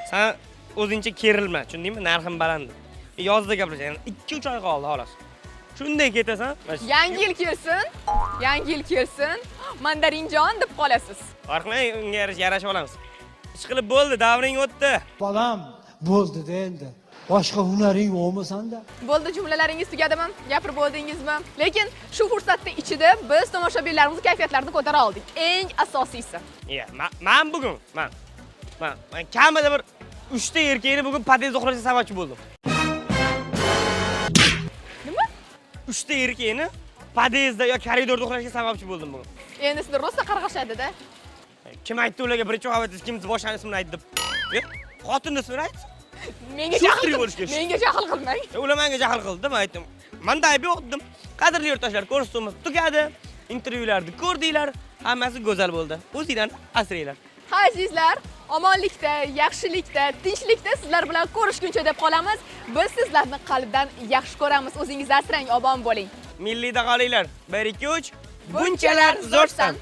Sen o'zingcha kerilma, tushundingmi? Narxim baland. Yozda gaplashamiz. 2-3 oy qoldi xolos. Shunday ketasan. Yangi yil kelsin. Yangi yil kelsin. Mandarinjon deb qolasiz. Farqmay, unga yarashib olamiz. Ish qilib bo'ldi, davring o'tdi. Bolam, bo'ldi-da endi. Boshqa hunaring yo'qmi senda? Bo'ldi, jumlalaringiz tugadimi? Gapirib bo'ldingizmi? Lekin shu fursatda ichida biz tomoshabinlarimiz kayfiyatlarini ko'tara oldik. Eng asosiysi. Men bugun, men kamida bir 3 ta erkakni bugun podyezdda uxlashga sababchi bo'ldim. Nima? 3 ta erkakni podyezdda yo koridorda uxlashga sababchi bo'ldim bugun. Endi sizlar rosa qarg'ashadi-da. Kim aytdi ularga birinchi qavatda kim boshqani ismini aytdi deb? Xotinni ismini aytdi. Menga Shu jahl fikri bo'lishga. Menga jahl qilmang. Ular menga jahl qildi, men aytdim. Menda ayb yo'q dedim. Qadrli yurtdoshlar, ko'rsatuvimiz tugadi. Intervyularni ko'rdinglar, hammasi go'zal bo'ldi. O'zinglarni asranglar. Ha azizlar, omonlikda, yaxshilikda, tinchlikda sizlar bilan ko'rishguncha deb qolamiz. Biz sizlarni qalbdan yaxshi ko'ramiz. O'zingizni asrang, omon bo'ling. Milliyda qolinglar. 1 2 3 bunchalar zo'rsan.